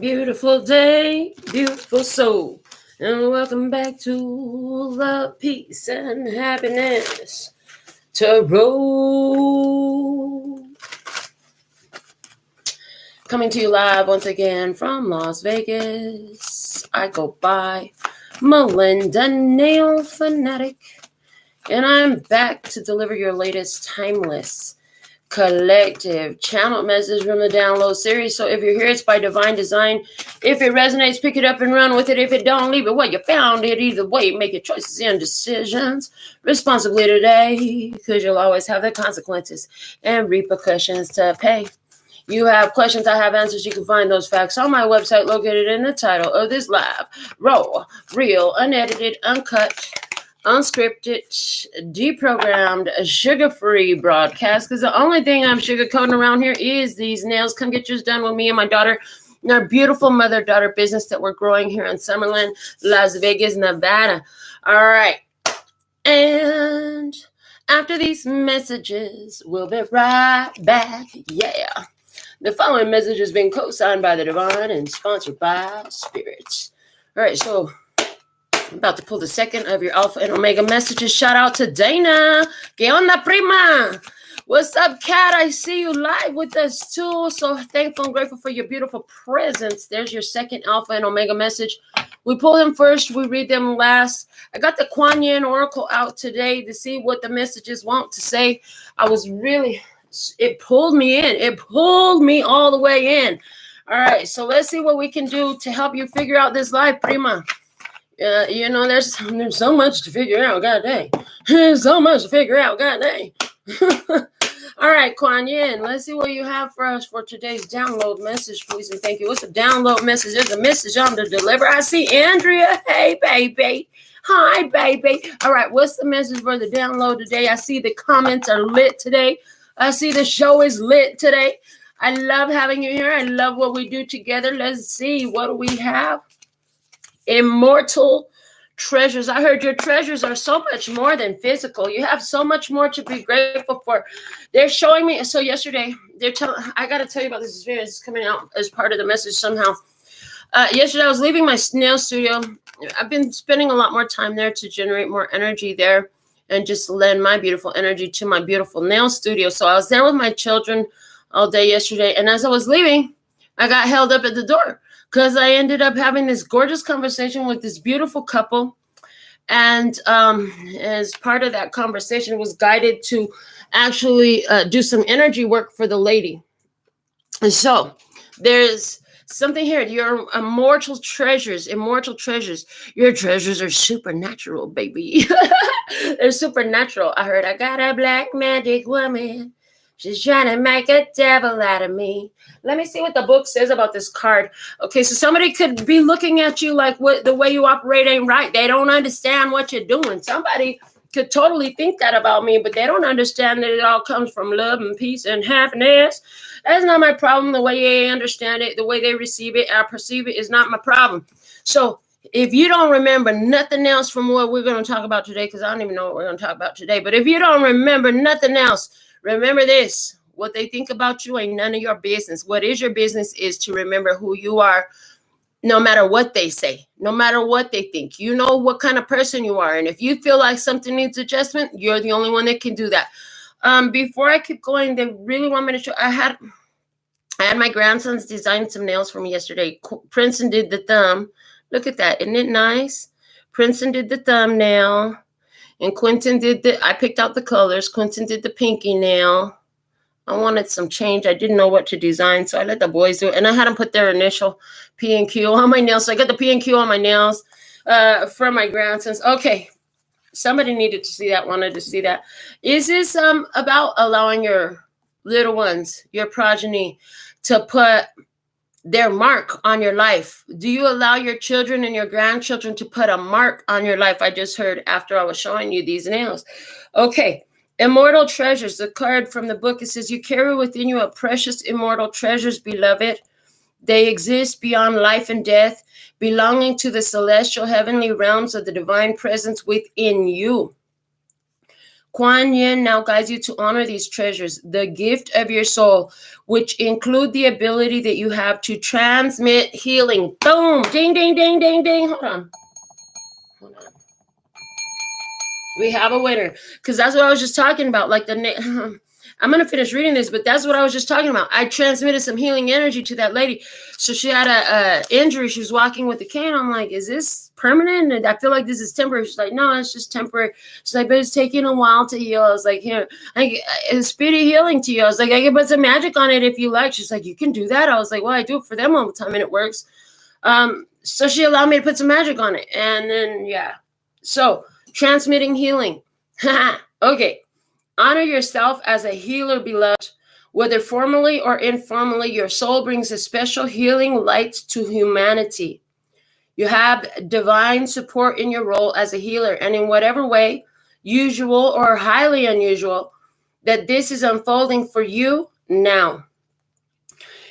Beautiful day, beautiful soul, and welcome back to Love, Peace, and Happiness Tarot. Coming to you live once again from Las Vegas. I go by Melinda NailFanatic, and I'm back to deliver your latest timeless collective channel message from the download series. So if you're here, it's by divine design. If it resonates, pick it up and run with it. If it don't, leave it where you found it. Either way, make your choices and decisions responsibly today, because you'll always have the consequences and repercussions to pay. You have questions, I have answers. You can find those facts on my website located in the title of this live, raw, real, unedited, uncut, unscripted, deprogrammed, sugar-free broadcast, because the only thing I'm sugarcoating around here is these nails. Come get yours done with me and my daughter in our beautiful mother-daughter business that we're growing here in Summerlin, Las Vegas, Nevada. All right. And after these messages, we'll be right back. Yeah. The following message has been co-signed by the divine and sponsored by spirits. All right, so I'm about to pull the second of your Alpha and Omega messages. Shout out to Dana. ¿Qué onda, prima? What's up, Kat? I see you live with us, too. So thankful and grateful for your beautiful presence. There's your second Alpha and Omega message. We pull them first. We read them last. I got the Kuan Yin Oracle out today to see what the messages want to say. It pulled me in. It pulled me all the way in. All right, so let's see what we can do to help you figure out this life, prima. There's so much to figure out, god dang. There's so much to figure out, god dang. All right, Kuan Yin, let's see what you have for us for today's download message, please and thank you. What's the download message? There's a message on to deliver. I see Andrea. Hey, baby. Hi, baby. All right, what's the message for the download today? I see the comments are lit today. I see the show is lit today. I love having you here. I love what we do together. Let's see. What do we have? Immortal treasures. I heard your treasures are so much more than physical. You have so much more to be grateful for. They're showing me. So yesterday, I got to tell you about this experience. It's coming out as part of the message somehow. Yesterday, I was leaving my nail studio. I've been spending a lot more time there to generate more energy there and just lend my beautiful energy to my beautiful nail studio. So I was there with my children all day yesterday. And as I was leaving, I got held up at the door because I ended up having this gorgeous conversation with this beautiful couple. And as part of that conversation, was guided to actually do some energy work for the lady. And so there's something here. Your immortal treasures. Your treasures are supernatural, baby. They're supernatural. I heard I got a black magic woman. She's trying to make a devil out of me. Let me see what the book says about this card. Okay, so somebody could be looking at you like the way you operate ain't right. They don't understand what you're doing. Somebody could totally think that about me, but they don't understand that it all comes from love and peace and happiness. That's not my problem. The way they understand it, the way they receive it, I perceive it is not my problem. So if you don't remember nothing else from what we're going to talk about today, because I don't even know what we're going to talk about today, but if you don't remember nothing else, remember this. What they think about you ain't none of your business. What is your business is to remember who you are, no matter what they say, no matter what they think. You know what kind of person you are. And if you feel like something needs adjustment, you're the only one that can do that. Before I keep going, they really want me to show. I had my grandsons design some nails for me yesterday. Princeton did the thumb. Look at that. Isn't it nice? Princeton did the thumbnail. And Quentin I picked out the colors. Quentin did the pinky nail. I wanted some change. I didn't know what to design, so I let the boys do it. And I had them put their initial P and Q on my nails. So I got the P and Q on my nails from my grandsons. Okay. Somebody needed to see that, wanted to see that. Is this about allowing your little ones, your progeny, to put their mark on your life? Do you allow your children and your grandchildren to put a mark on your life? I just heard after I was showing you these nails. Okay. Immortal treasures, the card from the book, it says, you carry within you a precious immortal treasures, beloved. They exist beyond life and death, belonging to the celestial heavenly realms of the divine presence within you. Kuan Yin now guides you to honor these treasures, the gift of your soul, which include the ability that you have to transmit healing. Boom! Ding, ding, ding, ding, ding. Hold on. We have a winner. Because that's what I was just talking about. Like I'm going to finish reading this, but that's what I was just talking about. I transmitted some healing energy to that lady. So she had a injury. She was walking with a cane. I'm like, is this permanent? And I feel like this is temporary. She's like, no, it's just temporary. She's like, but it's taking a while to heal. I was like, here, it's speedy healing to you. I was like, I can put some magic on it if you like. She's like, you can do that. I was like, well, I do it for them all the time and it works. So she allowed me to put some magic on it. And then, yeah. So transmitting healing. Okay. Honor yourself as a healer, beloved. Whether formally or informally, your soul brings a special healing light to humanity. You have divine support in your role as a healer, and in whatever way, usual or highly unusual, that this is unfolding for you now.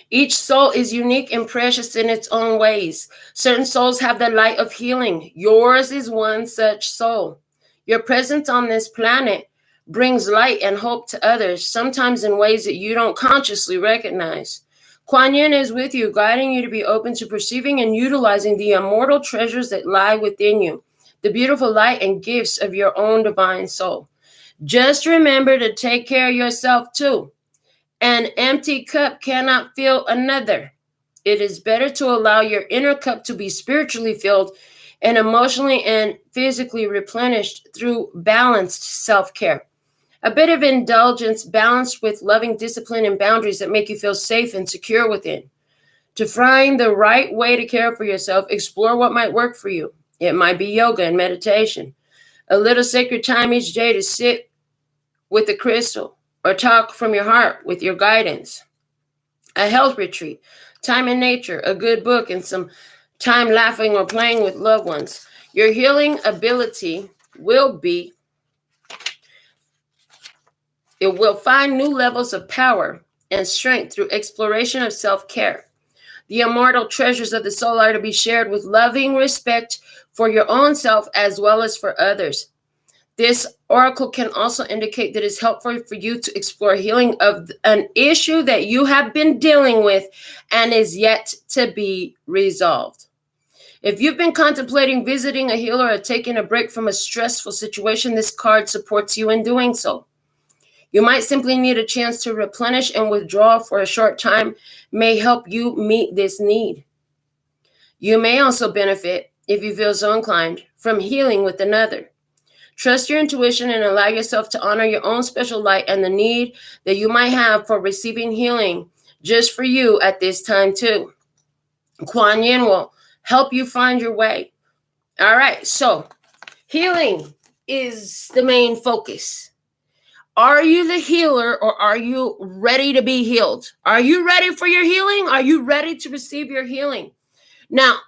Each soul is unique and precious in its own ways. Certain souls have the light of healing. Yours is one such soul. Your presence on this planet brings light and hope to others, sometimes in ways that you don't consciously recognize. Kuan Yin is with you, guiding you to be open to perceiving and utilizing the immortal treasures that lie within you, the beautiful light and gifts of your own divine soul. Just remember to take care of yourself too. An empty cup cannot fill another. It is better to allow your inner cup to be spiritually filled and emotionally and physically replenished through balanced self-care. A bit of indulgence balanced with loving discipline and boundaries that make you feel safe and secure within. To find the right way to care for yourself, explore what might work for you. It might be yoga and meditation. A little sacred time each day to sit with a crystal or talk from your heart with your guidance. A health retreat, time in nature, a good book, and some time laughing or playing with loved ones. Your healing ability will find new levels of power and strength through exploration of self-care. The immortal treasures of the soul are to be shared with loving respect for your own self as well as for others. This oracle can also indicate that it's helpful for you to explore healing of an issue that you have been dealing with and is yet to be resolved. If you've been contemplating visiting a healer or taking a break from a stressful situation, this card supports you in doing so. You might simply need a chance to replenish and withdraw for a short time, may help you meet this need. You may also benefit, if you feel so inclined, from healing with another. Trust your intuition and allow yourself to honor your own special light and the need that you might have for receiving healing just for you at this time too. Kuan Yin will help you find your way. All right, so healing is the main focus. Are you the healer or are you ready to be healed? Are you ready for your healing? Are you ready to receive your healing? Now,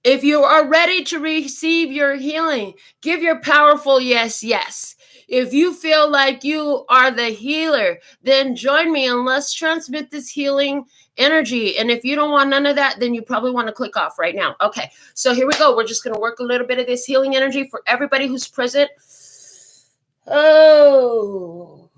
if you are ready to receive your healing, give your powerful yes, yes. If you feel like you are the healer, then join me and let's transmit this healing energy. And if you don't want none of that, then you probably want to click off right now. Okay, so here we go. We're just going to work a little bit of this healing energy for everybody who's present. Oh.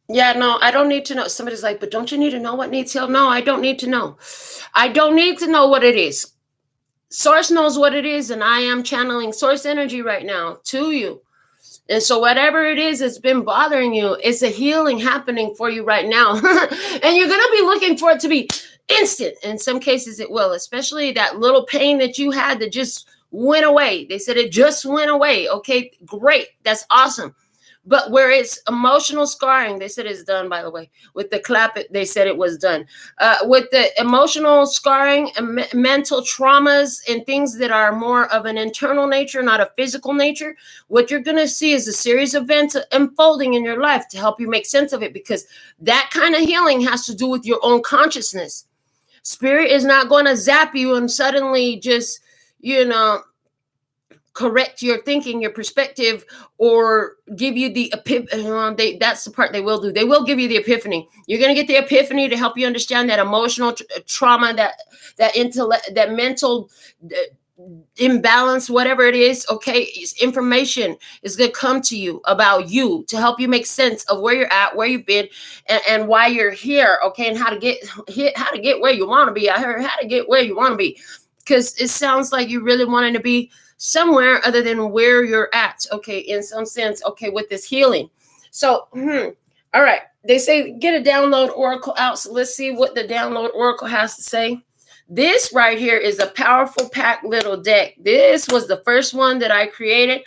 Yeah, no, I don't need to know. Somebody's like, but don't you need to know what needs healed? No, I don't need to know. I don't need to know what it is. Source knows what it is, and I am channeling source energy right now to you. And so whatever it is that's been bothering you, it's a healing happening for you right now. And you're going to be looking for it to be instant. In some cases it will, especially that little pain that you had that just went away. They said it just went away. Okay, great. That's awesome. But where it's emotional scarring, they said it's done, by the way. With the clap, they said it was done. With the emotional scarring, mental traumas, and things that are more of an internal nature, not a physical nature, what you're going to see is a series of events unfolding in your life to help you make sense of it, because that kind of healing has to do with your own consciousness. Spirit is not going to zap you and suddenly just, correct your thinking, your perspective, or give you the epiphany. That's the part they will do. They will give you the epiphany. You're going to get the epiphany to help you understand that emotional trauma, that intellect, that mental imbalance, whatever it is. Okay, information is going to come to you about you to help you make sense of where you're at, where you've been, and why you're here. Okay, and how to get where you want to be. I heard how to get where you want to be, because it sounds like you really wanting to be somewhere other than where you're at. Okay, in some sense. Okay, with this healing. So, all right. They say get a download oracle out. So let's see what the download oracle has to say. This right here is a powerful packed little deck. This was the first one that I created.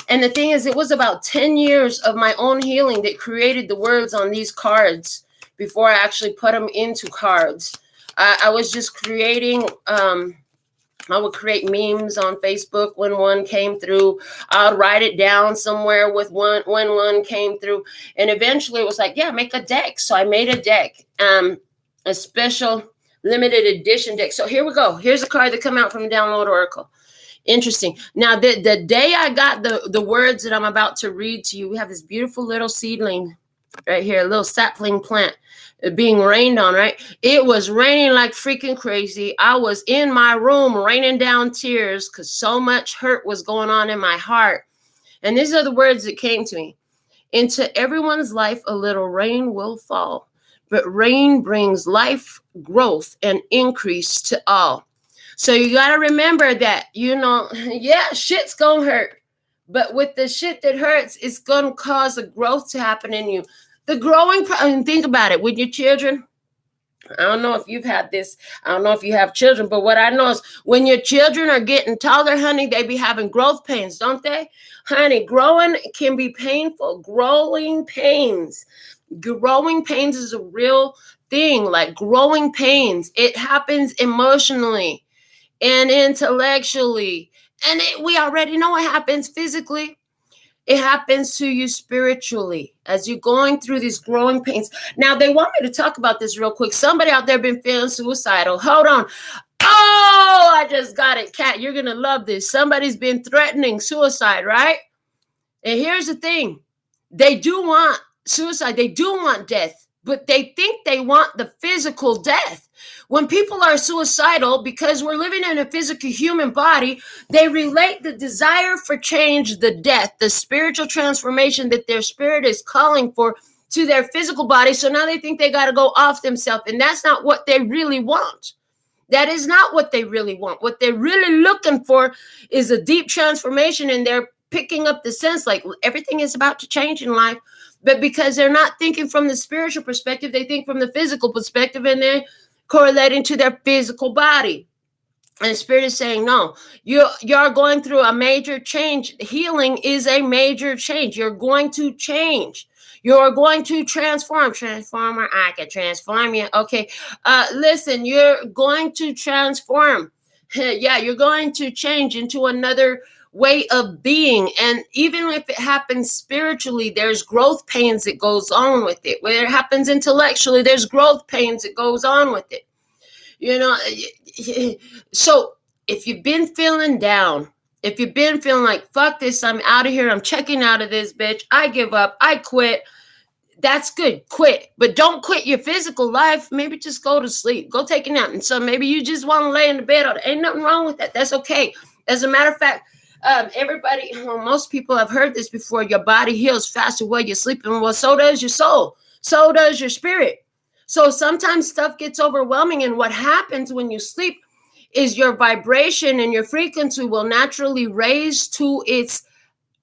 And the thing is, it was about 10 years of my own healing that created the words on these cards before I actually put them into cards. I was just creating, I would create memes on Facebook when one came through. I'd write it down somewhere with when one came through. And eventually it was like, yeah, make a deck. So I made a deck, a special limited edition deck. So here we go. Here's a card that come out from the download oracle. Interesting. Now, the day I got the words that I'm about to read to you, we have this beautiful little seedling right here, a little sapling plant being rained on, right? It was raining like freaking crazy. I was in my room raining down tears because so much hurt was going on in my heart. And these are the words that came to me. Into everyone's life, a little rain will fall. But rain brings life, growth, and increase to all. So you got to remember that, yeah, shit's going to hurt. But with the shit that hurts, it's going to cause a growth to happen in you. The growing, and think about it, with your children. I don't know if you've had this. I don't know if you have children. But what I know is when your children are getting taller, honey, they be having growth pains, don't they? Honey, growing can be painful. Growing pains is a real thing. Like growing pains, it happens emotionally and intellectually, and we already know what happens physically. It happens to you spiritually as you're going through these growing pains. Now, they want me to talk about this real quick. Somebody out there been feeling suicidal. Hold on. Oh, I just got it, Kat. You're going to love this. Somebody's been threatening suicide, right? And here's the thing. They do want suicide. They do want death, but they think they want the physical death. When people are suicidal, because we're living in a physical human body, they relate the desire for change, the death, the spiritual transformation that their spirit is calling for to their physical body. So now they think they got to go off themselves. And that's not what they really want. That is not what they really want. What they're really looking for is a deep transformation, and they're picking up the sense like everything is about to change in life. But because they're not thinking from the spiritual perspective, they think from the physical perspective, and they're correlating to their physical body. And the spirit is saying, no, you're going through a major change. Healing is a major change. You're going to change. You're going to transform. Transformer, I can transform you. Okay. Listen, you're going to transform. Yeah, you're going to change into another way of being. And even if it happens spiritually, there's growth pains that goes on with it. Where it happens intellectually, there's growth pains that goes on with it. So if you've been feeling down, if you've been feeling like, fuck this, I'm out of here, I'm checking out of this, bitch, I give up, I quit, that's good, quit. But don't quit your physical life. Maybe just go to sleep, go take a nap. And so maybe you just want to lay in the bed. Ain't nothing wrong with that. That's okay. As a matter of fact, everybody, most people have heard this before. Your body heals faster while you're sleeping. Well, so does your soul. So does your spirit. So sometimes stuff gets overwhelming. And what happens when you sleep is your vibration and your frequency will naturally raise to its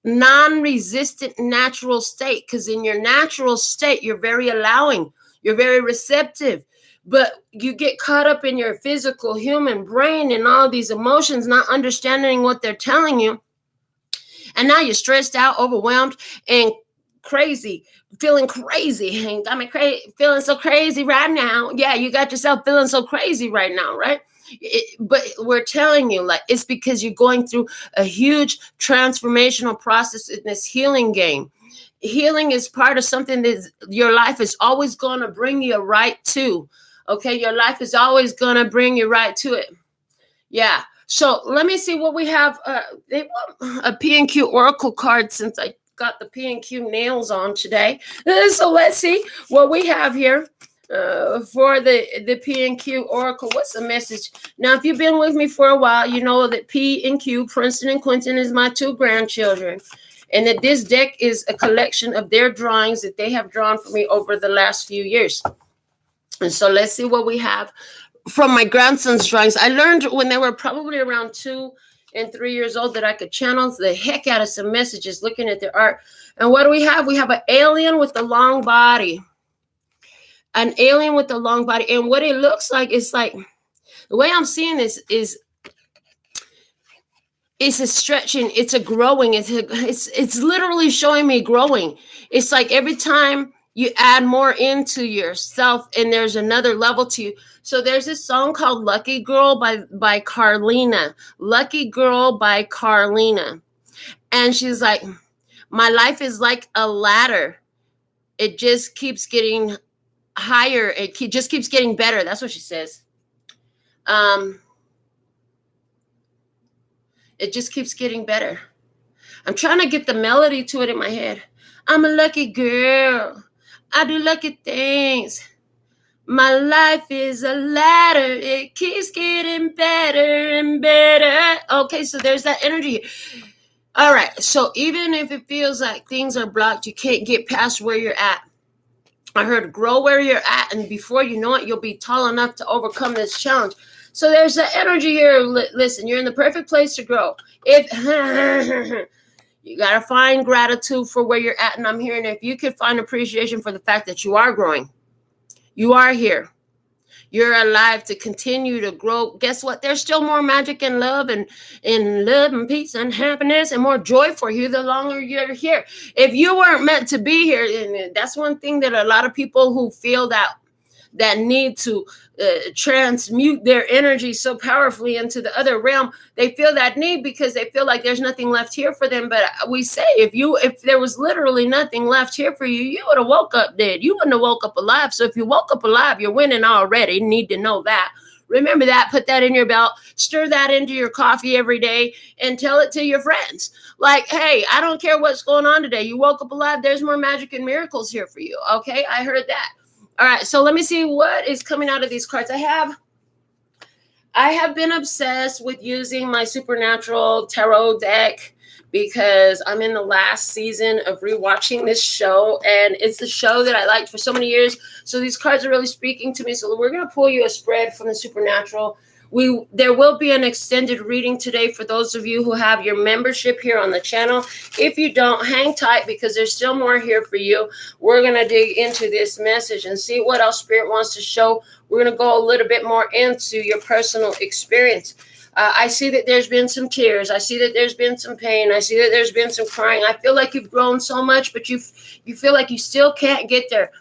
non-resistant natural state. Because in your natural state, you're very allowing. You're very receptive. But you get caught up in your physical human brain and all these emotions, not understanding what they're telling you. And now you're stressed out, overwhelmed, and crazy, feeling crazy. And got me feeling so crazy right now. Yeah, you got yourself feeling so crazy right now, right? But we're telling you, like, it's because you're going through a huge transformational process in this healing game. Healing is part of something that your life is always going to bring you right to. Okay, your life is always going to bring you right to it. Yeah. So let me see what we have. They want a P&Q Oracle card since I got the P&Q nails on today. So let's see what we have here for the P&Q Oracle. What's the message? Now, if you've been with me for a while, you know that P&Q, Princeton and Quentin, is my 2 grandchildren. And that this deck is a collection of their drawings that they have drawn for me over the last few years. And so let's see what we have from my grandson's drawings. I learned when they were probably around 2 and 3 years old that I could channel the heck out of some messages looking at their art. And what do we have? We have an alien with a long body. An alien with a long body. And what it looks like is like, the way I'm seeing this is it's a stretching, it's a growing, it's literally showing me growing. It's like every time you add more into yourself and there's another level to you. So there's this song called Lucky Girl by Carlina. Lucky Girl by Carlina. And she's like, my life is like a ladder. It just keeps getting higher. It just keeps getting better. That's what she says. It just keeps getting better. I'm trying to get the melody to it in my head. I'm a lucky girl. I do lucky things. My life is a ladder. It keeps getting better and better. Okay, so there's that energy. All right, so even if it feels like things are blocked, you can't get past where you're at. I heard grow where you're at, and before you know it, you'll be tall enough to overcome this challenge. So there's the energy here. Listen, you're in the perfect place to grow. If you got to find gratitude for where you're at. And I'm hearing if you could find appreciation for the fact that you are growing. You are here. You're alive to continue to grow. Guess what? There's still more magic and love and peace and happiness and more joy for you the longer you're here. If you weren't meant to be here, and that's one thing that a lot of people who feel that need to transmute their energy so powerfully into the other realm, they feel that need because they feel like there's nothing left here for them. But we say if there was literally nothing left here for you, you would have woke up dead. You wouldn't have woke up alive. So if you woke up alive, you're winning already. You need to know that. Remember that. Put that in your belt. Stir that into your coffee every day and tell it to your friends. Like, hey, I don't care what's going on today. You woke up alive. There's more magic and miracles here for you. Okay, I heard that. All right, so let me see what is coming out of these cards. I have been obsessed with using my supernatural tarot deck because I'm in the last season of rewatching this show, and it's the show that I liked for so many years. So these cards are really speaking to me. So we're going to pull you a spread from the supernatural. There will be an extended reading today for those of you who have your membership here on the channel. If you don't, hang tight because there's still more here for you. We're going to dig into this message and see what else Spirit wants to show. We're going to go a little bit more into your personal experience. I see that there's been some tears. I see that there's been some pain. I see that there's been some crying. I feel like you've grown so much, but you feel like you still can't get there.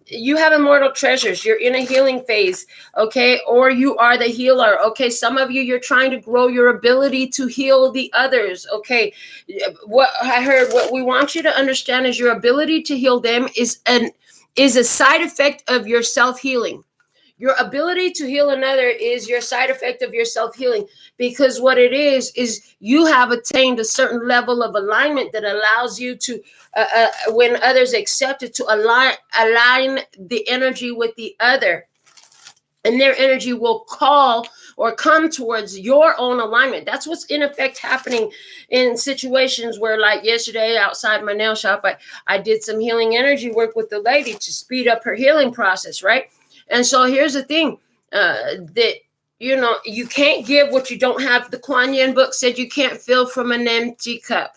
You have immortal treasures. You're in a healing phase, okay? Or you are the healer, okay? Some of you, you're trying to grow your ability to heal the others, okay? What I heard, what we want you to understand is your ability to heal them is a side effect of your self-healing. Your ability to heal another is your side effect of your self-healing, because what it is you have attained a certain level of alignment that allows you to, when others accept it, to align the energy with the other. And their energy will call or come towards your own alignment. That's what's in effect happening in situations where, like yesterday outside my nail shop, I did some healing energy work with the lady to speed up her healing process, right? And so here's the thing, that, you can't give what you don't have. The Kuan Yin book said you can't fill from an empty cup.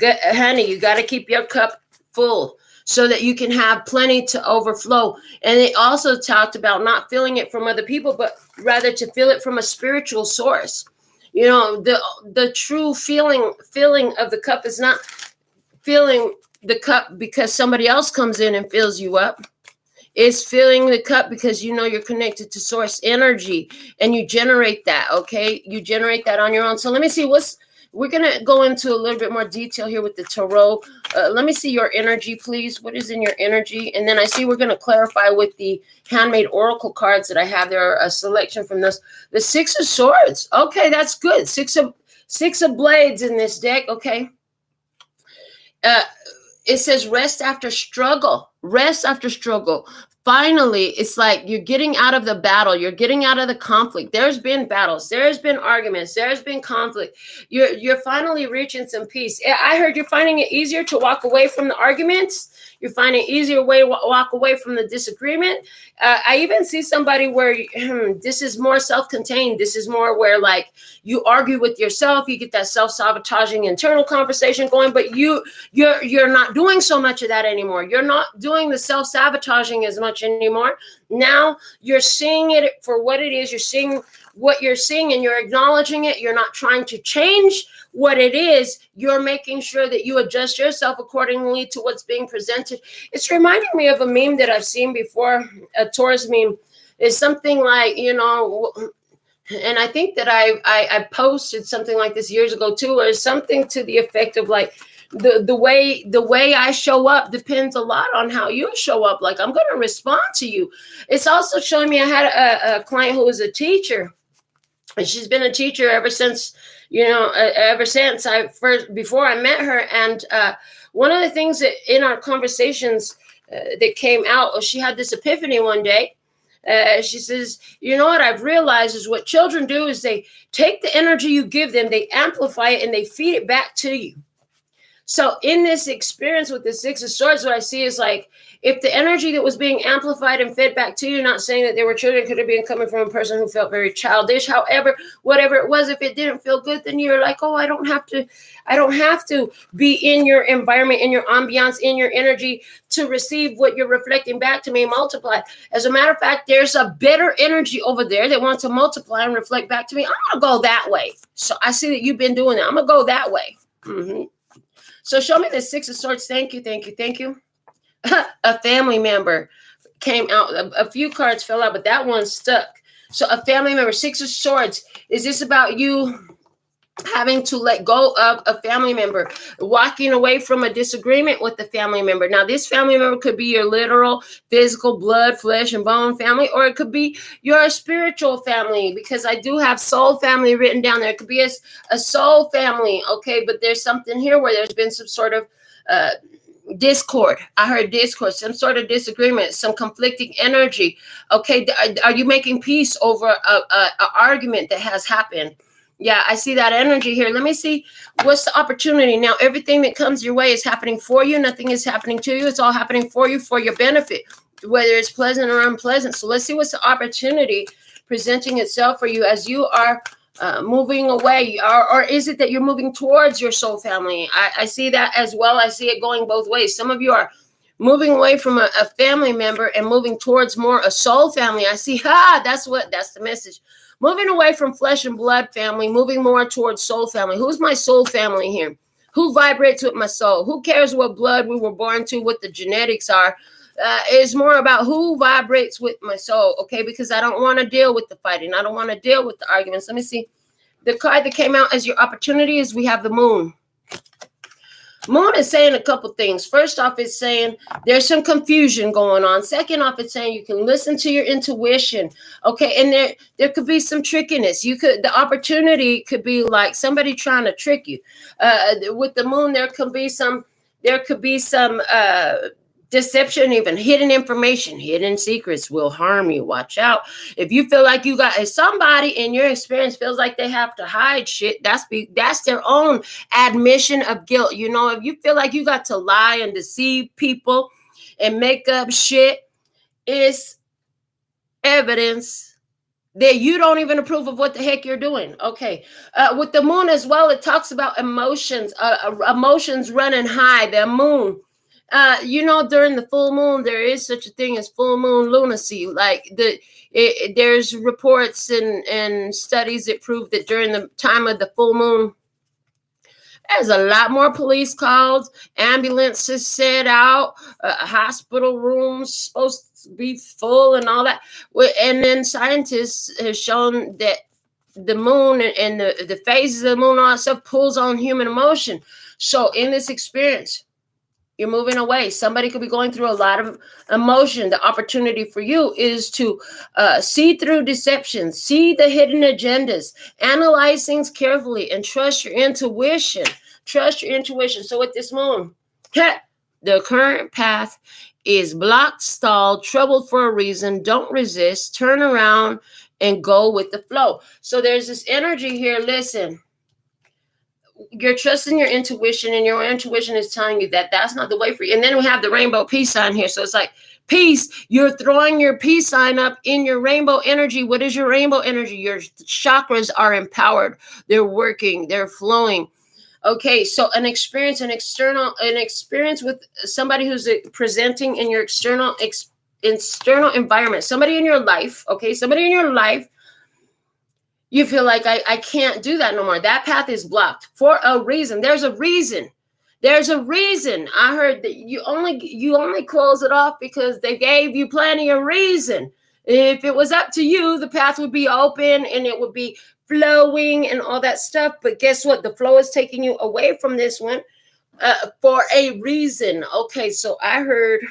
Honey, you got to keep your cup full so that you can have plenty to overflow. And they also talked about not filling it from other people, but rather to fill it from a spiritual source. The true filling of the cup is not filling the cup because somebody else comes in and fills you up. It's filling the cup because you're connected to source energy and you generate that, okay? You generate that on your own. So let me see what's We're going to go into a little bit more detail here with the tarot. Let me see your energy, please. What is in your energy? And then I see we're going to clarify with the handmade oracle cards that I have. There are a selection from those. The Six of Swords. Okay, that's good. Six of Blades in this deck. Okay. It says rest after struggle. Rest after struggle. Finally, it's like you're getting out of the battle. You're getting out of the conflict. There's been battles. There's been arguments. There's been conflict. You're finally reaching some peace. I heard you're finding it easier to walk away from the arguments. You're finding an easier way to walk away from the disagreement. I even see somebody where this is more self-contained. This is more where like you argue with yourself. You get that self-sabotaging internal conversation going, but you're not doing so much of that anymore. You're not doing the self-sabotaging as much anymore. Now you're seeing it for what it is. You're seeing what you're seeing and you're acknowledging it. You're not trying to change what it is. You're making sure that you adjust yourself accordingly to what's being presented. It's reminding me of a meme that I've seen before. A Taurus meme is something like, and I think that I posted something like this years ago too, or something to the effect of like, the way I show up depends a lot on how you show up. Like I'm going to respond to you. It's also showing me I had a client who was a teacher, and she's been a teacher ever since, before I met her. And one of the things that in our conversations that came out, she had this epiphany one day. She says, what I've realized is what children do is they take the energy you give them, they amplify it, and they feed it back to you. So in this experience with the Six of Swords, what I see is like, if the energy that was being amplified and fed back to you, not saying that they were children, could have been coming from a person who felt very childish. However, whatever it was, if it didn't feel good, then you're like, oh, I don't have to be in your environment, in your ambiance, in your energy to receive what you're reflecting back to me multiplied. As a matter of fact, there's a better energy over there that wants to multiply and reflect back to me. I'm going to go that way. So I see that you've been doing that. I'm going to go that way. Mm-hmm. So show me the Six of Swords. Thank you, thank you, thank you. A family member came out. A few cards fell out, but that one stuck. So a family member, Six of Swords. Is this about you having to let go of a family member, walking away from a disagreement with the family member? Now, this family member could be your literal, physical, blood, flesh, and bone family, or it could be your spiritual family, because I do have soul family written down there. It could be a soul family, okay? But there's something here where there's been some sort of discord. I heard discord, some sort of disagreement, some conflicting energy. Okay, are you making peace over a argument that has happened? Yeah, I see that energy here. Let me see what's the opportunity. Now, everything that comes your way is happening for you. Nothing is happening to you. It's all happening for you, for your benefit, whether it's pleasant or unpleasant. So let's see what's the opportunity presenting itself for you as you are moving away, or is it that you're moving towards your soul family? I see that as well. I see it going both ways. Some of you are moving away from a family member and moving towards more a soul family. I see, that's the message. Moving away from flesh and blood family, moving more towards soul family. Who's my soul family here? Who vibrates with my soul? Who cares what blood we were born to, what the genetics are? It's more about who vibrates with my soul, okay? Because I don't want to deal with the fighting. I don't want to deal with the arguments. Let me see. The card that came out as your opportunity is we have the moon. Moon is saying a couple things. First off, it's saying there's some confusion going on. Second off, it's saying you can listen to your intuition, okay? And there could be some trickiness. The opportunity could be like somebody trying to trick you. With the moon, there could be some deception, even hidden information, hidden secrets will harm you. Watch out. If you feel like if somebody in your experience feels like they have to hide shit, that's their own admission of guilt. If you feel like you got to lie and deceive people and make up shit, it's evidence that you don't even approve of what the heck you're doing. Okay. With the moon as well, it talks about emotions running high. The moon. During the full moon, there is such a thing as full moon lunacy. Like there's reports and studies that prove that during the time of the full moon, there's a lot more police calls, ambulances set out, hospital rooms supposed to be full and all that. And then scientists have shown that the moon and the phases of the moon, all that stuff pulls on human emotion. So in this experience, you're moving away. Somebody could be going through a lot of emotion. The opportunity for you is to see through deception, see the hidden agendas, analyze things carefully, and trust your intuition. Trust your intuition. So with this moon, the current path is blocked, stalled, troubled for a reason. Don't resist. Turn around and go with the flow. So there's this energy here. Listen. You're trusting your intuition, and your intuition is telling you that that's not the way for you. And then we have the rainbow peace sign here. So it's like peace. You're throwing your peace sign up in your rainbow energy. What is your rainbow energy? Your chakras are empowered. They're working. They're flowing. Okay, so an experience with somebody who's presenting in your external environment. Somebody in your life. Okay, somebody in your life. You feel like I can't do that no more. That path is blocked for a reason. There's a reason. There's a reason. I heard that you only close it off because they gave you plenty of reason. If it was up to you, the path would be open and it would be flowing and all that stuff. But guess what? The flow is taking you away from this one for a reason. Okay, so I heard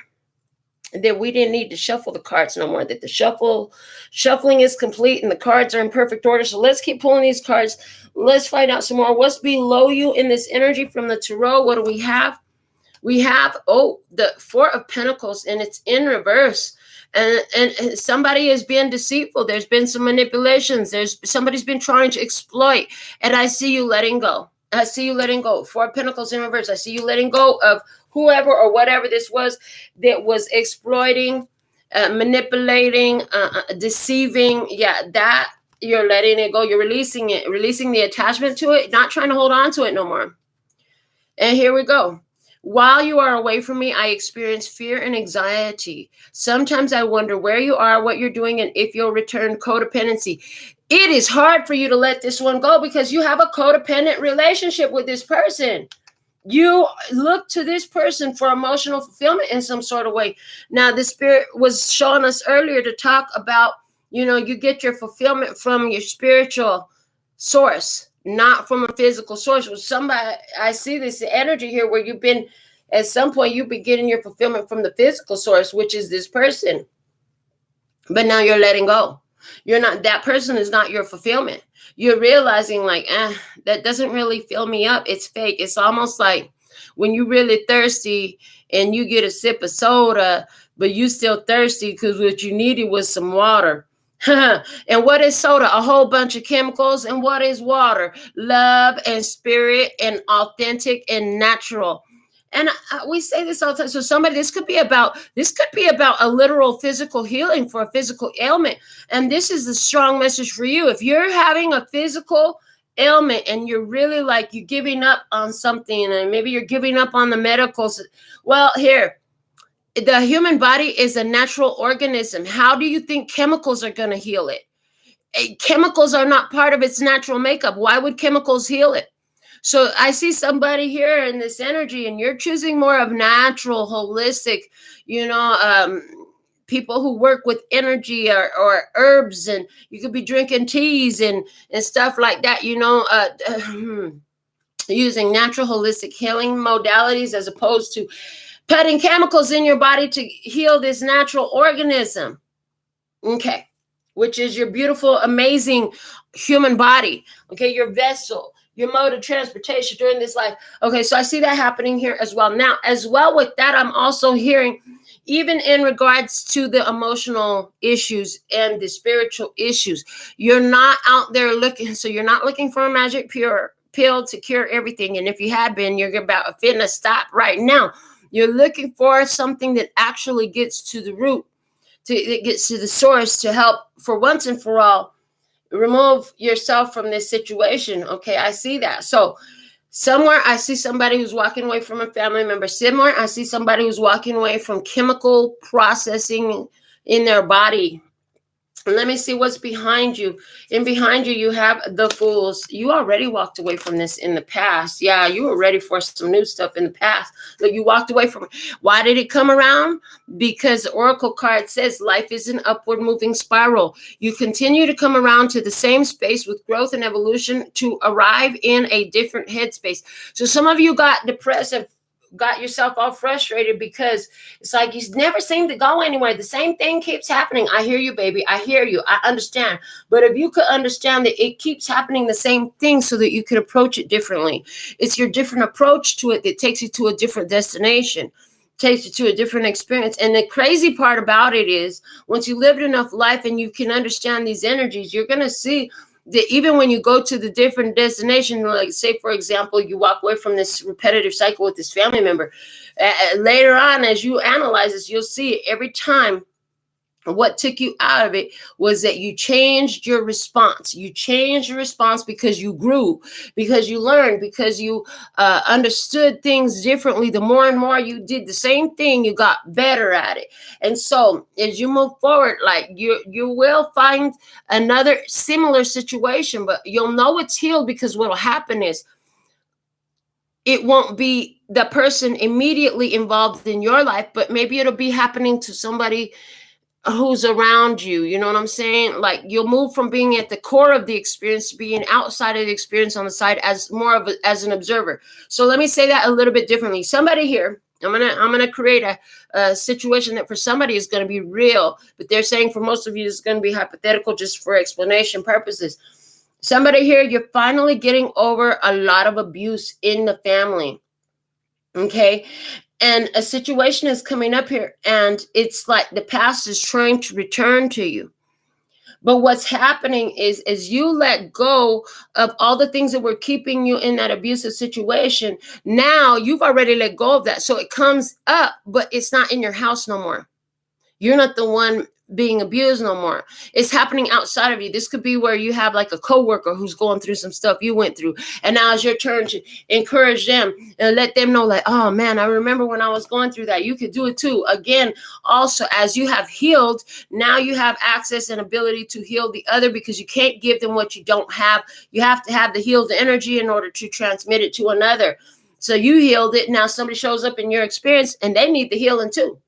that we didn't need to shuffle the cards no more, that the shuffling is complete and the cards are in perfect order. So let's keep pulling these cards. Let's find out some more. What's below you in this energy from the Tarot? What do we have? We have, the Four of Pentacles, and it's in reverse. And somebody is being deceitful. There's been some manipulations. Somebody's been trying to exploit. And I see you letting go. I see you letting go. Four of Pentacles in reverse. I see you letting go of whoever or whatever this was that was exploiting, manipulating, deceiving. Yeah, that you're letting it go. You're releasing it, releasing the attachment to it, not trying to hold on to it no more. And here we go. While you are away from me, I experience fear and anxiety. Sometimes I wonder where you are, what you're doing, and if you'll return. Codependency. It is hard for you to let this one go because you have a codependent relationship with this person. You look to this person for emotional fulfillment in some sort of way. Now, the spirit was showing us earlier to talk about, you get your fulfillment from your spiritual source, not from a physical source. With somebody, I see this energy here where at some point, you've been getting your fulfillment from the physical source, which is this person. But now you're letting go. That person is not your fulfillment. You're realizing that doesn't really fill me up. It's fake. It's almost like when you're really thirsty and you get a sip of soda, but you still thirsty because what you needed was some water. And what is soda? A whole bunch of chemicals. And what is water? Love and spirit and authentic and natural. And we say this all the time. So this could be about a literal physical healing for a physical ailment. And this is the strong message for you. If you're having a physical ailment and you're really you're giving up on something, and maybe you're giving up on the medicals. Well, here, the human body is a natural organism. How do you think chemicals are going to heal it? Chemicals are not part of its natural makeup. Why would chemicals heal it? So I see somebody here in this energy, and you're choosing more of natural, holistic, people who work with energy or herbs, and you could be drinking teas and stuff like that, using natural, holistic healing modalities as opposed to putting chemicals in your body to heal this natural organism. Okay. Which is your beautiful, amazing human body. Okay. Your vessel. Your mode of transportation during this life. Okay, so I see that happening here as well. Now, as well with that, I'm also hearing, even in regards to the emotional issues and the spiritual issues, you're not out there looking. So you're not looking for a magic pill to cure everything. And if you had been, you're about to stop right now. You're looking for something that actually gets to the root, it gets to the source to help for once and for all remove yourself from this situation. Okay, I see that. So somewhere I see somebody who's walking away from a family member. Somewhere I see somebody who's walking away from chemical processing in their body. Let me see what's behind you. And behind you, you have the Fools. You already walked away from this in the past. Yeah, you were ready for some new stuff in the past. But you walked away from it. Why did it come around? Because the Oracle card says life is an upward moving spiral. You continue to come around to the same space with growth and evolution to arrive in a different headspace. So some of you got depressed and got yourself all frustrated because it's like you never seem to go anywhere. The same thing keeps happening. I hear you, baby. I hear you. I understand. But if you could understand that it keeps happening the same thing so that you could approach it differently. It's your different approach to it that takes you to a different destination, takes you to a different experience. And the crazy part about it is once you lived enough life and you can understand these energies, you're going to see that even when you go to the different destination, like say, for example, you walk away from this repetitive cycle with this family member, later on, as you analyze this, you'll see every time what took you out of it was that you changed your response. You changed your response because you grew, because you learned, because you understood things differently. The more and more you did the same thing, you got better at it. And so as you move forward, like you will find another similar situation, but you'll know it's healed because what will happen is it won't be the person immediately involved in your life, but maybe it'll be happening to somebody who's around you. You know what I'm saying? Like you'll move from being at the core of the experience to being outside of the experience on the side as more of as an observer. So let me say that a little bit differently. Somebody here, I'm gonna create a situation that for somebody is going to be real, but they're saying for most of you it's going to be hypothetical just for explanation purposes. Somebody here, you're finally getting over a lot of abuse in the family. Okay. And a situation is coming up here and it's like the past is trying to return to you. But what's happening is as you let go of all the things that were keeping you in that abusive situation, now you've already let go of that. So it comes up, but it's not in your house no more. You're not the one being abused no more. It's happening outside of you. This could be where you have like a coworker who's going through some stuff you went through. And now it's your turn to encourage them and let them know like, oh man, I remember when I was going through that. You could do it too. Again, also, as you have healed, now you have access and ability to heal the other because you can't give them what you don't have. You have to have the healed energy in order to transmit it to another. So you healed it. Now somebody shows up in your experience and they need the healing too.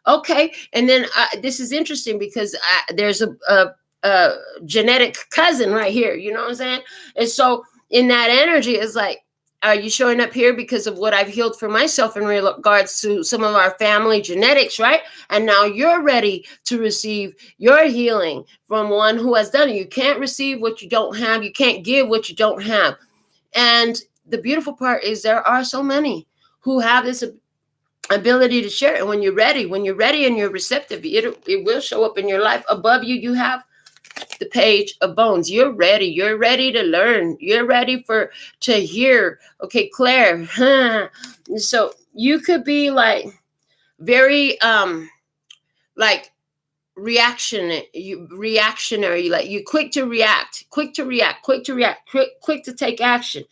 Okay. And then this is interesting because there's a genetic cousin right here. You know what I'm saying? And so in that energy, it's like, are you showing up here because of what I've healed for myself in regards to some of our family genetics, right? And now you're ready to receive your healing from one who has done it. You can't receive what you don't have. You can't give what you don't have. And the beautiful part is there are so many who have this ability to share it. And when you're ready and you're receptive, it will show up in your life. Above you, you have the Page of Bones. You're ready to learn. You're ready to hear. Okay, Claire. So you could be like very like reactionary, like you quick to react, quick to take action.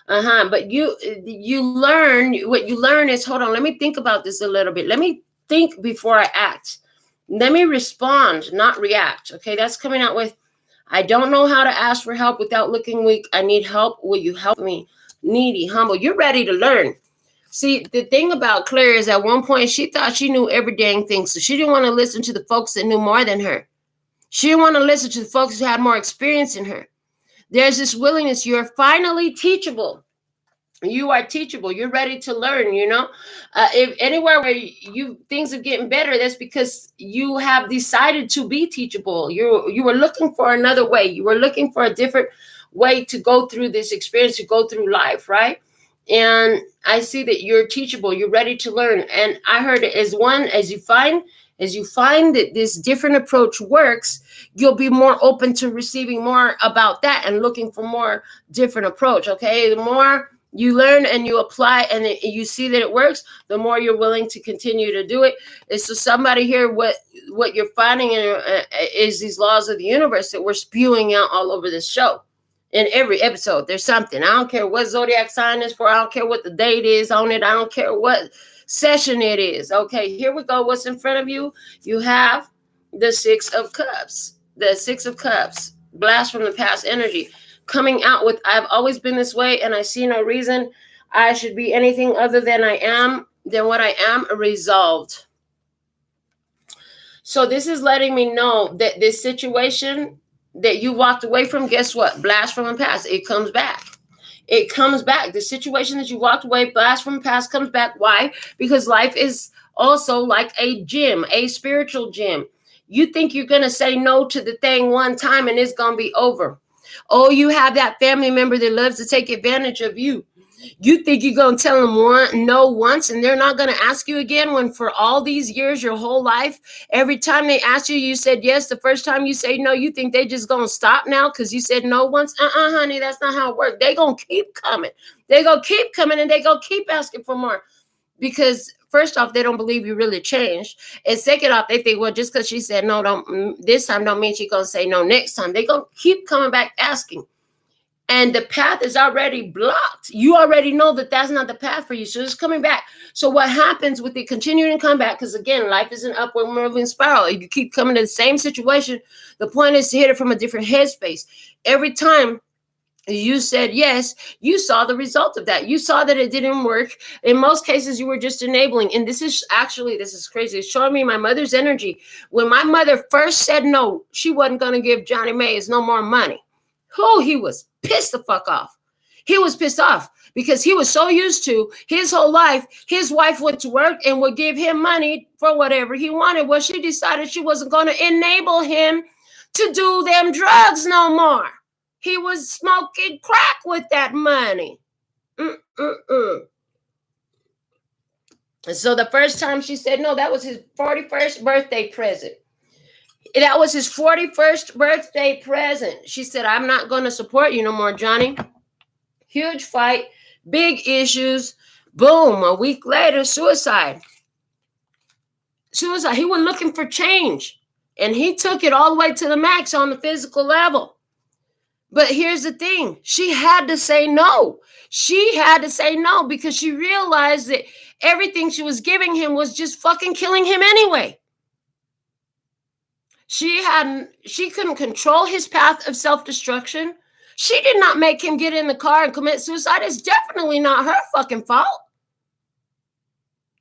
But you learn, what you learn is, hold on, let me think about this a little bit. Let me think before I act. Let me respond, not react. Okay, that's coming out with, I don't know how to ask for help without looking weak. I need help. Will you help me? Needy, humble. You're ready to learn. See, the thing about Claire is at one point she thought she knew every dang thing. So she didn't want to listen to the folks that knew more than her. She didn't want to listen to the folks who had more experience than her. There's this willingness. You're finally teachable. You are teachable. You're ready to learn, you know. If anywhere where things are getting better, that's because you have decided to be teachable. You were looking for another way. You were looking for a different way to go through this experience, to go through life, right? And I see that you're teachable. You're ready to learn. And I heard it as you find that this different approach works, you'll be more open to receiving more about that and looking for more different approach. Okay, the more you learn and you apply and you see that it works, the more you're willing to continue to do it. And so somebody here, what you're finding is these laws of the universe that we're spewing out all over this show. In every episode, there's something. I don't care what zodiac sign is for. I don't care what the date is on it. I don't care what session it is. Okay, here we go. What's in front of you? You have the Six of Cups. the Six of Cups, blast from the past energy, coming out with, I've always been this way and I see no reason I should be anything other than what I am, resolved. So this is letting me know that this situation that you walked away from, guess what? Blast from the past. It comes back. It comes back. The situation that you walked away, blast from the past, comes back. Why? Because life is also like a gym, a spiritual gym. You think you're going to say no to the thing one time and it's going to be over. Oh, you have that family member that loves to take advantage of you. You think you're going to tell them no once and they're not going to ask you again, when for all these years, your whole life, every time they ask you, you said yes. The first time you say no, you think they just going to stop now because you said no once? Honey, that's not how it works. They going to keep coming. They going to keep coming and they going to keep asking for more. Because first off, they don't believe you really changed. And second off, they think, well, just because she said no this time don't mean she's going to say no next time. They going to keep coming back asking. And the path is already blocked. You already know that that's not the path for you. So it's coming back. So what happens with it continuing to come back? Because again, life is an upward moving spiral. You keep coming to the same situation. The point is to hit it from a different headspace. Every time you said yes, you saw the result of that. You saw that it didn't work. In most cases, you were just enabling. And this is crazy. It's showing me my mother's energy. When my mother first said no, she wasn't going to give Johnny Mays no more money. Oh, he was pissed the fuck off. He was pissed off because he was so used to his whole life. His wife went to work and would give him money for whatever he wanted. Well, she decided she wasn't going to enable him to do them drugs no more. He was smoking crack with that money. And so the first time she said no, that was his 41st birthday present. That was his 41st birthday present. She said, I'm not going to support you no more, Johnny. Huge fight, big issues. Boom, a week later, suicide. He was looking for change. And he took it all the way to the max on the physical level. But here's the thing. She had to say no. She had to say no because she realized that everything she was giving him was just fucking killing him anyway. She couldn't control his path of self-destruction. She did not make him get in the car and commit suicide. It's definitely not her fucking fault.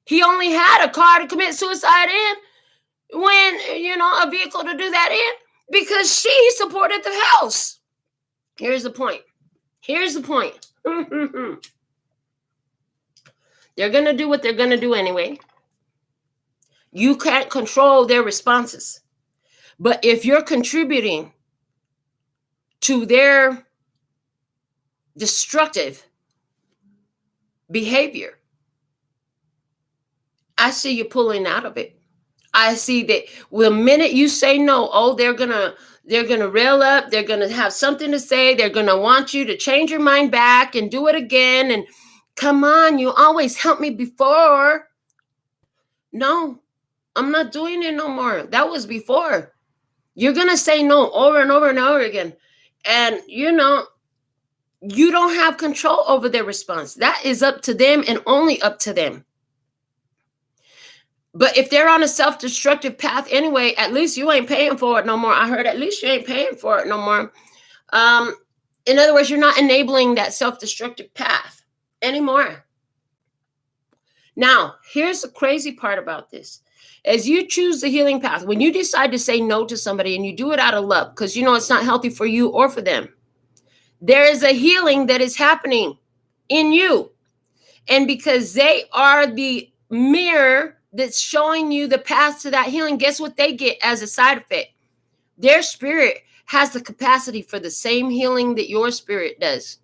He only had a car to commit suicide in when, a vehicle to do that in because she supported the house. Here's the point. They're going to do what they're going to do anyway. You can't control their responses. But if you're contributing to their destructive behavior, I see you pulling out of it. I see that the minute you say no, they're gonna rail up. They're gonna have something to say. They're gonna want you to change your mind back and do it again. And come on, you always helped me before. No, I'm not doing it no more. That was before. You're going to say no over and over and over again. And, you don't have control over their response. That is up to them and only up to them. But if they're on a self-destructive path anyway, at least you ain't paying for it no more. I heard at least you ain't paying for it no more. In other words, you're not enabling that self-destructive path anymore. Now, here's the crazy part about this. As you choose the healing path, when you decide to say no to somebody and you do it out of love, because it's not healthy for you or for them, there is a healing that is happening in you. And because they are the mirror that's showing you the path to that healing, guess what they get as a side effect? Their spirit has the capacity for the same healing that your spirit does.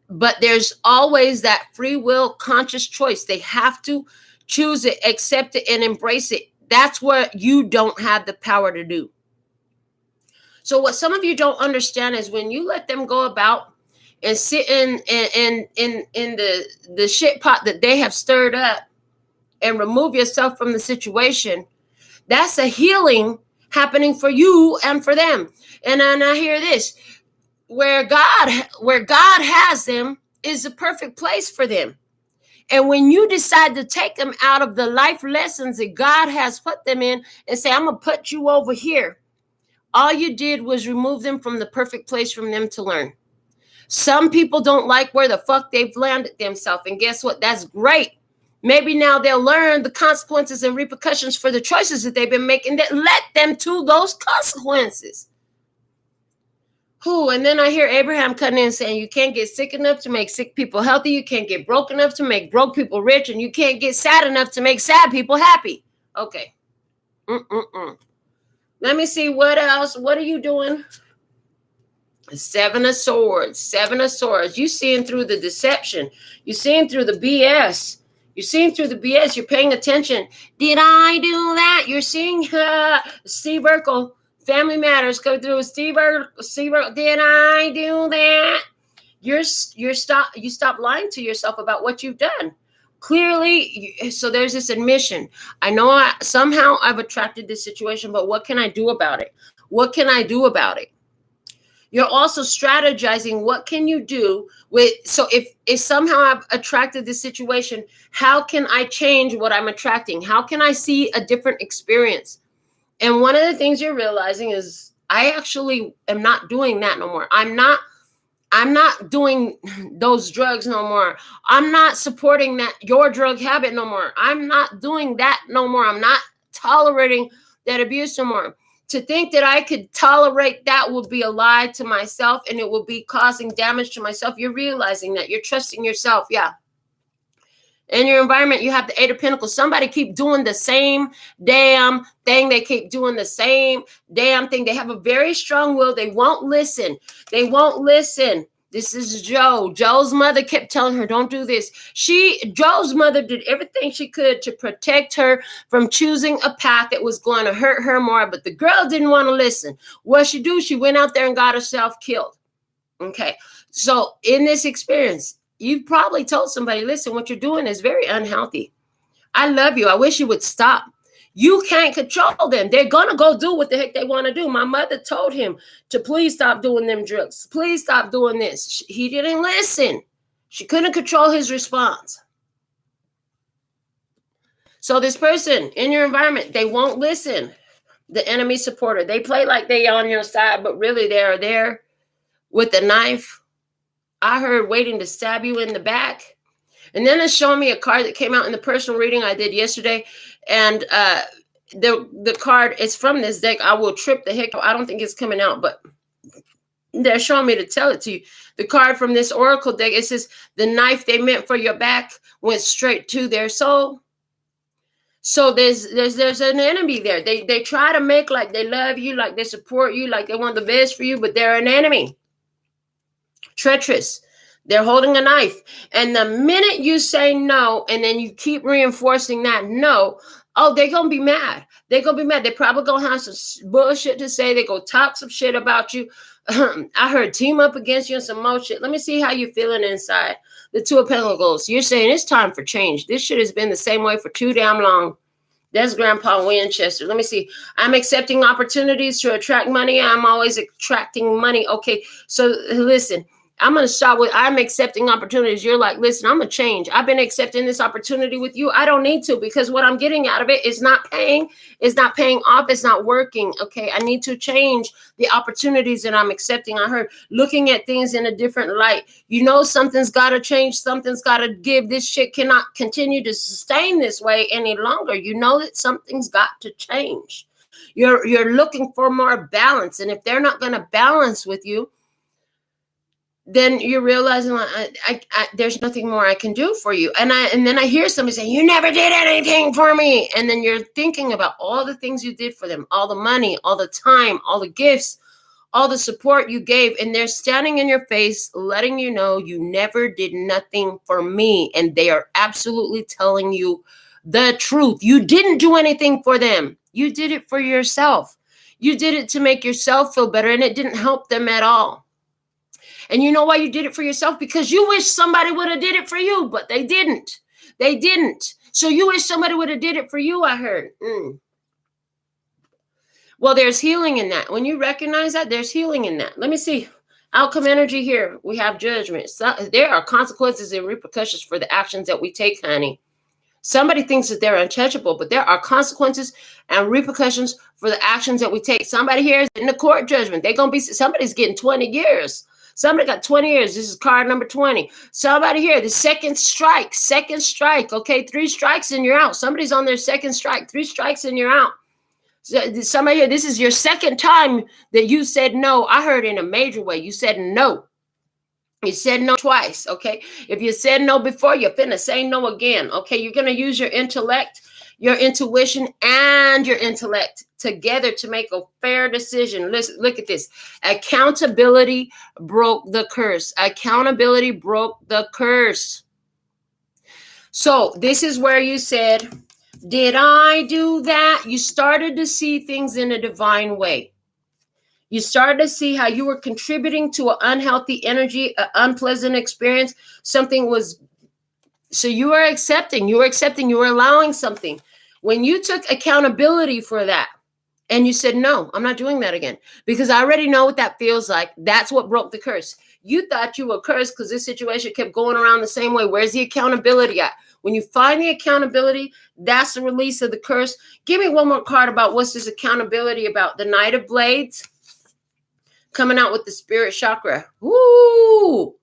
But there's always that free will conscious choice. They have to choose it, accept it, and embrace it. That's what you don't have the power to do. So what some of you don't understand is when you let them go about and sit in the shit pot that they have stirred up and remove yourself from the situation, that's a healing happening for you and for them. And then I hear this, where God has them is the perfect place for them. And when you decide to take them out of the life lessons that God has put them in and say, I'm going to put you over here All you did was remove them from the perfect place for them to learn. Some people don't like where the fuck they've landed themselves. And guess what? That's great. Maybe now they'll learn the consequences and repercussions for the choices that they've been making that led them to those consequences. And then I hear Abraham cutting in saying you can't get sick enough to make sick people healthy. You can't get broke enough to make broke people rich. And you can't get sad enough to make sad people happy. Okay. Let me see what else. What are you doing? Seven of Swords. Seven of Swords. You seeing through the deception. You're seeing through the BS. You're seeing through the BS. You're paying attention. Did I do that? You're seeing Steve Urkel. Family Matters go through Steve Urkel. Did I do that? You stop lying to yourself about what you've done. Clearly, so there's this admission. I know somehow I've attracted this situation, but what can I do about it? What can I do about it? You're also strategizing. What can you do with? So if somehow I've attracted this situation, how can I change what I'm attracting? How can I see a different experience? And one of the things you're realizing is I actually am not doing that no more. I'm not doing those drugs no more. I'm not supporting your drug habit no more. I'm not doing that no more. I'm not tolerating that abuse no more. To think that I could tolerate that would be a lie to myself and it will be causing damage to myself. You're realizing that. You're trusting yourself. Yeah. In your environment, you have the Eight of Pentacles. Somebody keep doing the same damn thing. They keep doing the same damn thing. They have a very strong will. They won't listen. They won't listen. This is Joe. Joe's mother kept telling her, don't do this. Joe's mother did everything she could to protect her from choosing a path that was going to hurt her more. But the girl didn't want to listen. What she do? She went out there and got herself killed. Okay. So in this experience, you probably told somebody, listen, what you're doing is very unhealthy. I love you. I wish you would stop. You can't control them. They're going to go do what the heck they want to do. My mother told him to please stop doing them drugs. Please stop doing this. He didn't listen. She couldn't control his response. So this person in your environment, they won't listen. The enemy supporter, they play like they on your side, but really they are there with a knife. I heard waiting to stab you in the back. And then it's showing me a card that came out in the personal reading I did yesterday. And the card is from this deck. I will trip the heck out. I don't think it's coming out, but they're showing me to tell it to you. The card from this oracle deck, it says, the knife they meant for your back went straight to their soul. So there's an enemy there. They try to make like they love you, like they support you, like they want the best for you, but they're an enemy. Treacherous. They're holding a knife. And the minute you say no, and then you keep reinforcing that no, they're going to be mad. They're going to be mad. They're probably going to have some bullshit to say. They're going to talk some shit about you. I heard team up against you and some more shit. Let me see how you're feeling inside. The Two of Pentacles. You're saying it's time for change. This shit has been the same way for too damn long. That's Grandpa Winchester. Let me see. I'm accepting opportunities to attract money. I'm always attracting money. Okay, so listen. I'm going to start with I'm accepting opportunities. You're like, listen, I'm going to change. I've been accepting this opportunity with you. I don't need to because what I'm getting out of it is not paying. It's not paying off. It's not working. Okay. I need to change the opportunities that I'm accepting. I heard looking at things in a different light. You know, something's got to change. Something's got to give. This shit cannot continue to sustain this way any longer. You know that something's got to change. You're looking for more balance. And if they're not going to balance with you, then you're realizing like, there's nothing more I can do for you. And then I hear somebody say, you never did anything for me. And then you're thinking about all the things you did for them, all the money, all the time, all the gifts, all the support you gave. And they're standing in your face, letting you know you never did nothing for me. And they are absolutely telling you the truth. You didn't do anything for them. You did it for yourself. You did it to make yourself feel better. And it didn't help them at all. And you know why you did it for yourself? Because you wish somebody would have did it for you, but they didn't. They didn't. So you wish somebody would have did it for you, I heard. Well, there's healing in that. When you recognize that, there's healing in that. Let me see. Outcome energy here. We have judgment. So there are consequences and repercussions for the actions that we take, honey. Somebody thinks that they're untouchable, but there are consequences and repercussions for the actions that we take. Somebody here is in the court judgment. Somebody's getting 20 years. Somebody got 20 years. This is card number 20. Somebody here, the second strike. Okay, 3 strikes and you're out. Somebody's on their second strike. 3 strikes and you're out. Somebody here, this is your second time that you said no. I heard in a major way. You said no. You said no twice, okay? If you said no before, you're finna say no again, okay? You're going to use your intellect, your intuition, and your intellect together to make a fair decision. Listen, look at this. Accountability broke the curse. Accountability broke the curse. So this is where you said, did I do that? You started to see things in a divine way. You started to see how you were contributing to an unhealthy energy, an unpleasant experience. Something was, so you were accepting, you were allowing something. When you took accountability for that and you said, no, I'm not doing that again because I already know what that feels like. That's what broke the curse. You thought you were cursed because this situation kept going around the same way. Where's the accountability at? When you find the accountability, that's the release of the curse. Give me one more card about what's this accountability about. The Knight of Blades. Coming out with the spirit chakra. Woo!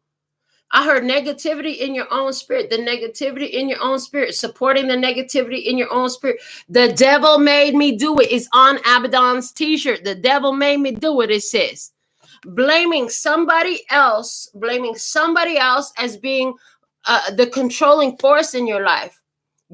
I heard negativity in your own spirit. The negativity in your own spirit. Supporting the negativity in your own spirit. The devil made me do it. It's on Abaddon's t-shirt. The devil made me do it, it says. Blaming somebody else as being the controlling force in your life.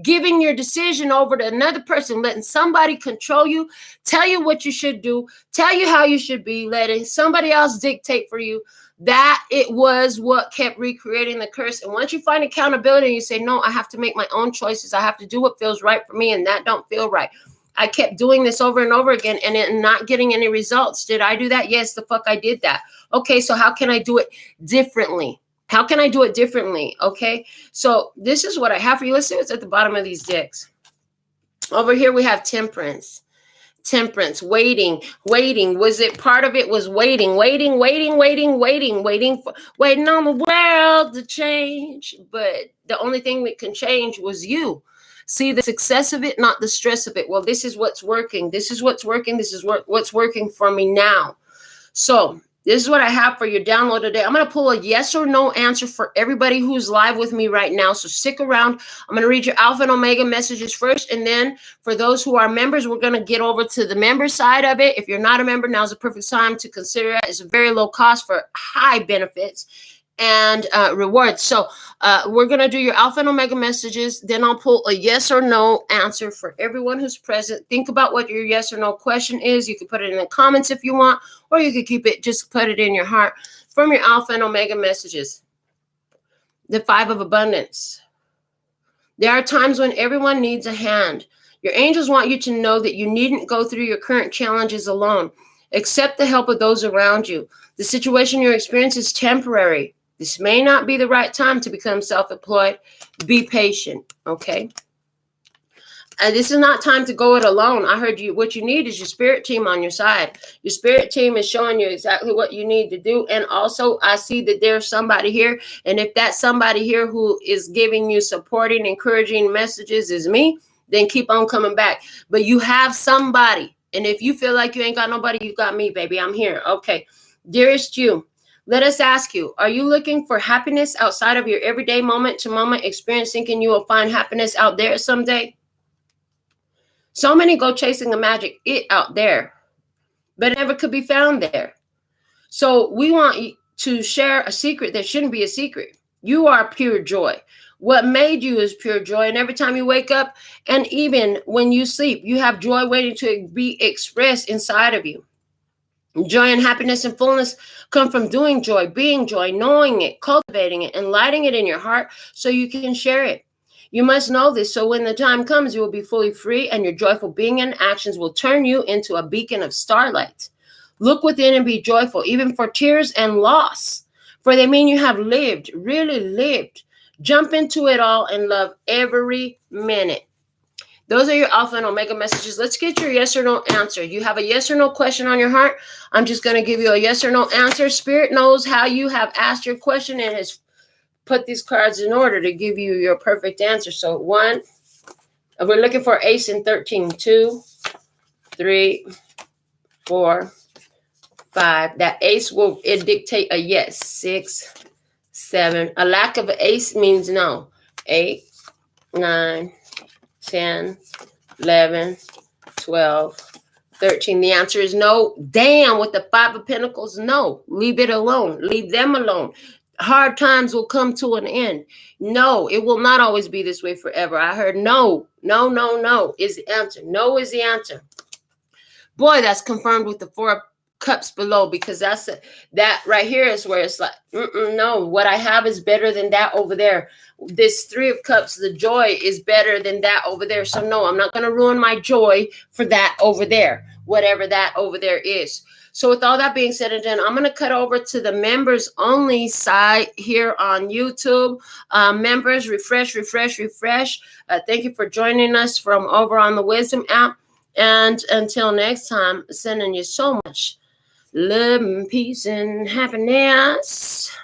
Giving your decision over to another person, letting somebody control you, tell you what you should do, tell you how you should be, letting somebody else dictate for you. That it was what kept recreating the curse. And once you find accountability and you say, no, I have to make my own choices. I have to do what feels right for me. And that don't feel right. I kept doing this over and over again and not getting any results. Did I do that? Yes, the fuck I did that. Okay, so how can I do it differently? How can I do it differently? Okay, so this is what I have for you. Let's see what's at the bottom of these decks. Over here we have Temperance. Temperance, waiting. Was it part of it was waiting on the world to change? But the only thing that can change was you. See the success of it, not the stress of it. Well, this is what's working. This is what's working. This is what's working for me now. So this is what I have for your download today. I'm going to pull a yes or no answer for everybody who's live with me right now. So stick around. I'm going to read your Alpha and Omega messages first. And then for those who are members, we're going to get over to the member side of it. If you're not a member, now's the perfect time to consider it. It's a very low cost for high benefits and rewards. So we're going to do your Alpha and Omega messages. Then I'll pull a yes or no answer for everyone who's present. Think about what your yes or no question is. You can put it in the comments if you want, or you could keep it, just put it in your heart from your Alpha and Omega messages. The 5 of Abundance. There are times when everyone needs a hand. Your angels want you to know that you needn't go through your current challenges alone. Accept the help of those around you. The situation you're experiencing is temporary. This may not be the right time to become self-employed. Be patient, okay? This is not time to go it alone. I heard you. What you need is your spirit team on your side. Your spirit team is showing you exactly what you need to do. And also, I see that there's somebody here. And if that somebody here who is giving you supporting, encouraging messages is me, then keep on coming back. But you have somebody. And if you feel like you ain't got nobody, you got me, baby. I'm here. Okay. Dearest you. Let us ask you, are you looking for happiness outside of your everyday moment-to-moment experience, thinking you will find happiness out there someday? So many go chasing the magic it out there, but it never could be found there. So we want to share a secret that shouldn't be a secret. You are pure joy. What made you is pure joy. And every time you wake up and even when you sleep, you have joy waiting to be expressed inside of you. Joy and happiness and fullness come from doing joy, being joy, knowing it, cultivating it, and lighting it in your heart so you can share it. You must know this, so when the time comes, you will be fully free, and your joyful being and actions will turn you into a beacon of starlight. Look within and be joyful, even for tears and loss, for they mean you have lived, really lived. Jump into it all and love every minute. Those are your Alpha and Omega messages. Let's get your yes or no answer. You have a yes or no question on your heart. I'm just going to give you a yes or no answer. Spirit knows how you have asked your question and has put these cards in order to give you your perfect answer. So 1, We're looking for ace in 13. 2, 3, 4, 5. That ace will dictate a yes. 6, 7. A lack of an ace means no. 8, 9, 10, 11, 12, 13. The answer is no. Damn, with the 5 of Pentacles, no. Leave it alone. Leave them alone. Hard times will come to an end. No, it will not always be this way forever. I heard no. No, no, no is the answer. No is the answer. Boy, that's confirmed with the 4 of Cups below, because that right here is where it's like, no, what I have is better than that over there. This 3 of Cups, the joy is better than that over there. So no, I'm not going to ruin my joy for that over there, whatever that over there is. So with all that being said and done, I'm going to cut over to the members only side here on YouTube. Members, refresh. Thank you for joining us from over on the Wisdom app. And until next time, sending you so much love and peace and happiness.